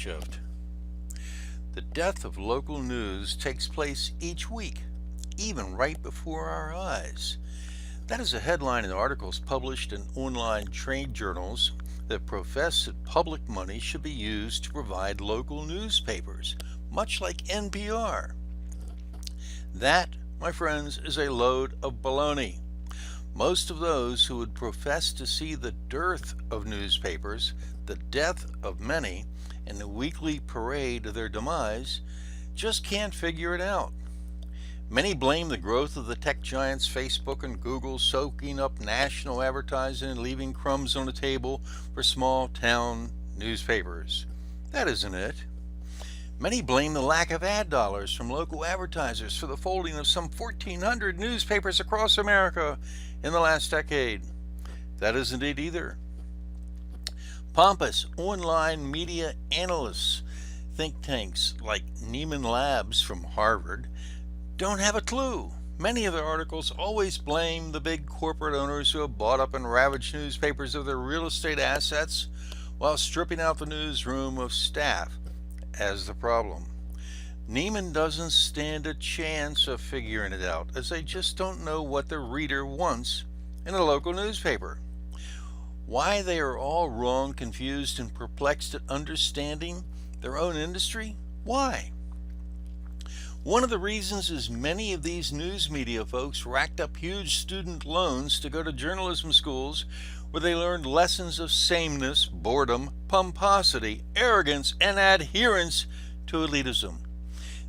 shift. The death of local news takes place each week, even right before our eyes. That is a headline in articles published in online trade journals that profess that public money should be used to provide local newspapers, much like NPR. That, my friends, is a load of baloney. Most of those who would profess to see the dearth of newspapers, the death of many, and the weekly parade of their demise just can't figure it out. Many blame the growth of the tech giants Facebook and Google soaking up national advertising and leaving crumbs on the table for small town newspapers. That isn't it. Many blame the lack of ad dollars from local advertisers for the folding of some 1,400 newspapers across America in the last decade. That isn't it either. Pompous online media analysts, think tanks like Neiman Labs from Harvard, don't have a clue. Many of their articles always blame the big corporate owners who have bought up and ravaged newspapers of their real estate assets while stripping out the newsroom of staff as the problem. Neiman doesn't stand a chance of figuring it out, as they just don't know what the reader wants in a local newspaper. Why they are all wrong, confused, and perplexed at understanding their own industry? Why? One of the reasons is many of these news media folks racked up huge student loans to go to journalism schools where they learned lessons of sameness, boredom, pomposity, arrogance, and adherence to elitism.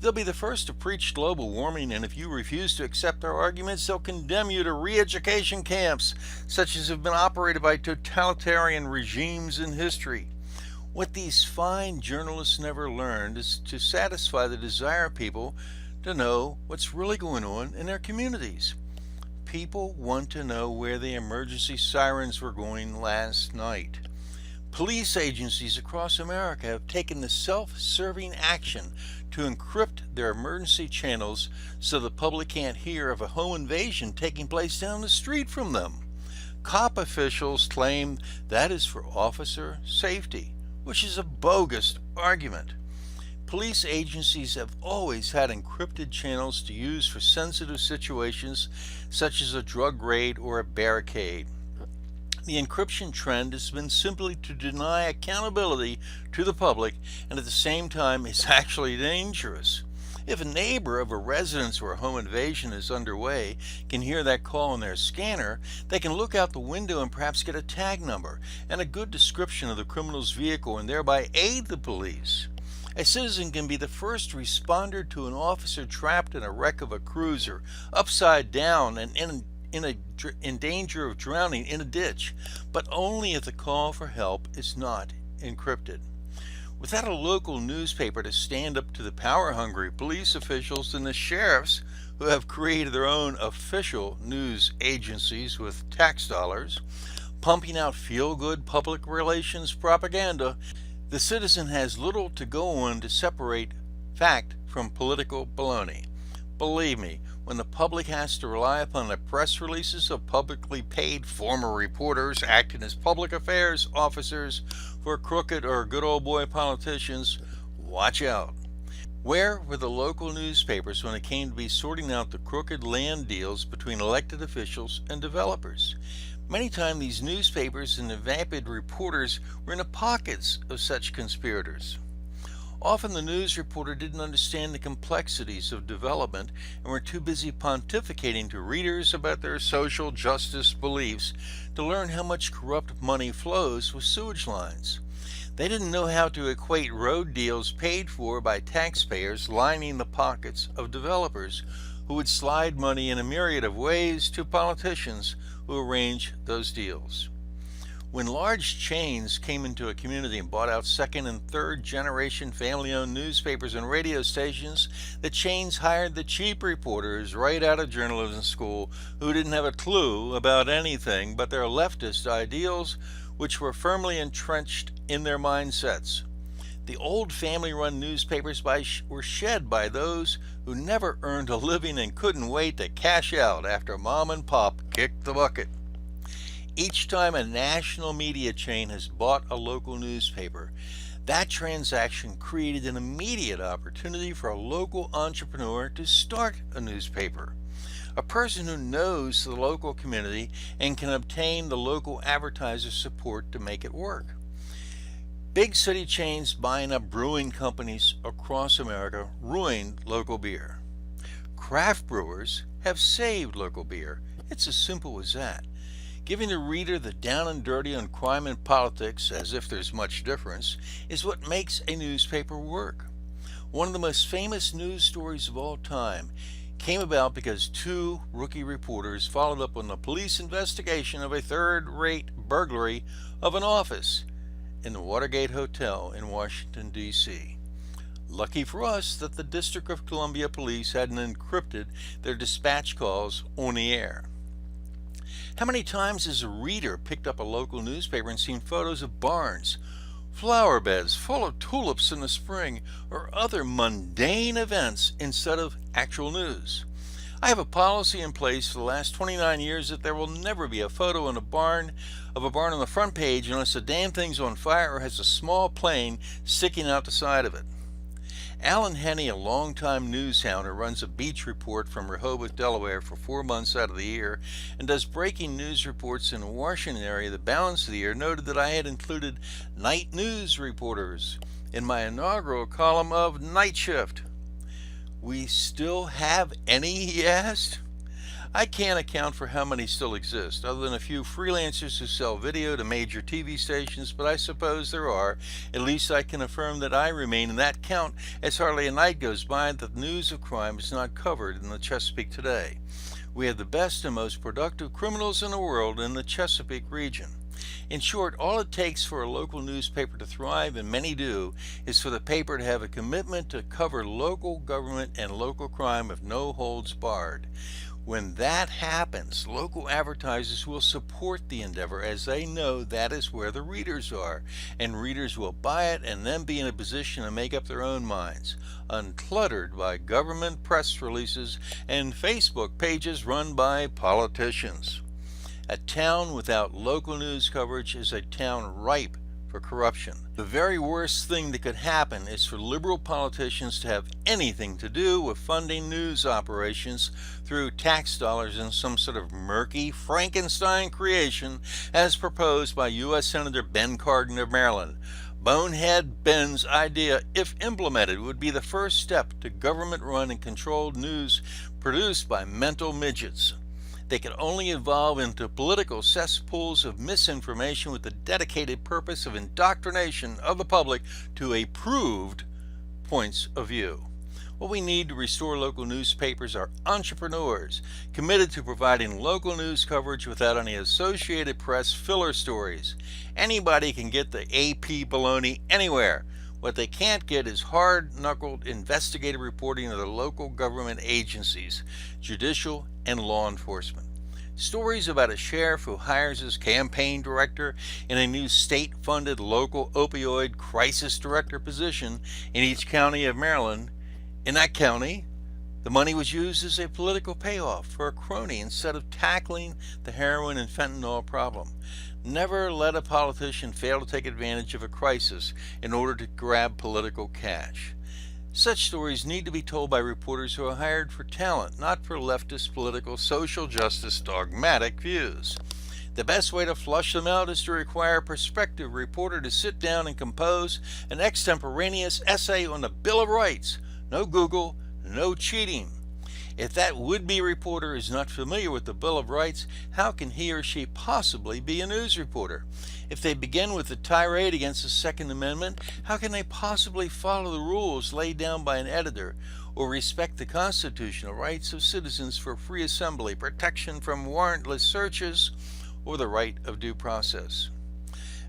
They'll be the first to preach global warming, and if you refuse to accept their arguments, they'll condemn you to re-education camps, such as have been operated by totalitarian regimes in history. What these fine journalists never learned is to satisfy the desire of people to know what's really going on in their communities. People want to know where the emergency sirens were going last night. Police agencies across America have taken the self-serving action to encrypt their emergency channels so the public can't hear of a home invasion taking place down the street from them. Cop officials claim that is for officer safety, which is a bogus argument. Police agencies have always had encrypted channels to use for sensitive situations such as a drug raid or a barricade. The encryption trend has been simply to deny accountability to the public, and at the same time is actually dangerous. If a neighbor of a residence where a home invasion is underway can hear that call on their scanner, they can look out the window and perhaps get a tag number and a good description of the criminal's vehicle and thereby aid the police. A citizen can be the first responder to an officer trapped in a wreck of a cruiser, upside down and in danger of drowning in a ditch, but only if the call for help is not encrypted. Without a local newspaper to stand up to the power-hungry police officials and the sheriffs who have created their own official news agencies with tax dollars, pumping out feel-good public relations propaganda, the citizen has little to go on to separate fact from political baloney. Believe me, when the public has to rely upon the press releases of publicly paid former reporters acting as public affairs officers for crooked or good old boy politicians, watch out. Where were the local newspapers when it came to be sorting out the crooked land deals between elected officials and developers? Many times these newspapers and the vapid reporters were in the pockets of such conspirators. Often the news reporter didn't understand the complexities of development and were too busy pontificating to readers about their social justice beliefs to learn how much corrupt money flows with sewage lines. They didn't know how to equate road deals paid for by taxpayers lining the pockets of developers who would slide money in a myriad of ways to politicians who arrange those deals. When large chains came into a community and bought out second and third generation family-owned newspapers and radio stations, the chains hired the cheap reporters right out of journalism school who didn't have a clue about anything but their leftist ideals, which were firmly entrenched in their mindsets. The old family-run newspapers were shed by those who never earned a living and couldn't wait to cash out after mom and pop kicked the bucket. Each time a national media chain has bought a local newspaper, That transaction created an immediate opportunity for a local entrepreneur to start a newspaper. A person who knows the local community and can obtain the local advertiser support to make it work. Big city chains buying up brewing companies across America ruined local beer. Craft brewers have saved local beer. It's as simple as that. Giving the reader the down and dirty on crime and politics, as if there's much difference, is what makes a newspaper work. One of the most famous news stories of all time came about because two rookie reporters followed up on the police investigation of a third-rate burglary of an office in the Watergate Hotel in Washington, D.C. Lucky for us that the District of Columbia Police hadn't encrypted their dispatch calls on the air. How many times has a reader picked up a local newspaper and seen photos of barns, flower beds full of tulips in the spring, or other mundane events instead of actual news? I have a policy in place for the last 29 years that there will never be a photo in a barn on the front page unless the damn thing's on fire or has a small plane sticking out the side of it. Alan Henney, a longtime news hound who runs a beach report from Rehoboth, Delaware for 4 months out of the year and does breaking news reports in the Washington area the balance of the year, noted that I had included night news reporters in my inaugural column of Night Shift. We still have any, he asked? I can't account for how many still exist, other than a few freelancers who sell video to major TV stations, but I suppose there are. At least I can affirm that I remain in that count, as hardly a night goes by that the news of crime is not covered in the Chesapeake Today. We have the best and most productive criminals in the world in the Chesapeake region. In short, all it takes for a local newspaper to thrive, and many do, is for the paper to have a commitment to cover local government and local crime with no holds barred. When that happens, local advertisers will support the endeavor as they know that is where the readers are, and readers will buy it and then be in a position to make up their own minds, uncluttered by government press releases and Facebook pages run by politicians. A town without local news coverage is a town ripe for corruption. The very worst thing that could happen is for liberal politicians to have anything to do with funding news operations through tax dollars in some sort of murky Frankenstein creation as proposed by U.S. Senator Ben Cardin of Maryland. Bonehead Ben's idea, if implemented, would be the first step to government-run and controlled news produced by mental midgets. They could only evolve into political cesspools of misinformation with the dedicated purpose of indoctrination of the public to approved points of view. What we need to restore local newspapers are entrepreneurs committed to providing local news coverage without any Associated Press filler stories. Anybody can get the AP baloney anywhere. What they can't get is hard-knuckled investigative reporting of the local government agencies, judicial and law enforcement. Stories about a sheriff who hires his campaign director in a new state-funded local opioid crisis director position in each county of Maryland. In that county, the money was used as a political payoff for a crony instead of tackling the heroin and fentanyl problem. Never let a politician fail to take advantage of a crisis in order to grab political cash. Such stories need to be told by reporters who are hired for talent, not for leftist, political, social justice, dogmatic views. The best way to flush them out is to require a prospective reporter to sit down and compose an extemporaneous essay on the Bill of Rights. No Google, no cheating. If that would-be reporter is not familiar with the Bill of Rights, how can he or she possibly be a news reporter? If they begin with a tirade against the Second Amendment, how can they possibly follow the rules laid down by an editor or respect the constitutional rights of citizens for free assembly, protection from warrantless searches, or the right of due process?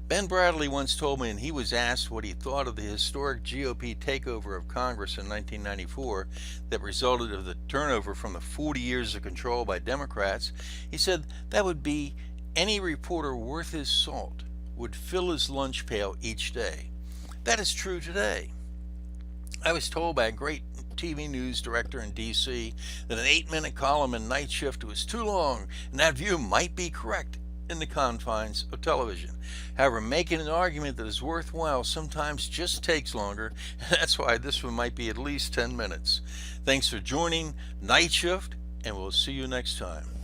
Ben Bradley once told me, and he was asked what he thought of the historic GOP takeover of Congress in 1994 that resulted of the turnover from the 40 years of control by Democrats. He said that would be any reporter worth his salt would fill his lunch pail each day. That is true today. I was told by a great TV news director in D.C. that an 8-minute column in Night Shift was too long, and that view might be correct in the confines of television. However, making an argument that is worthwhile sometimes just takes longer, and that's why this one might be at least 10 minutes. Thanks for joining Night Shift, and we'll see you next time.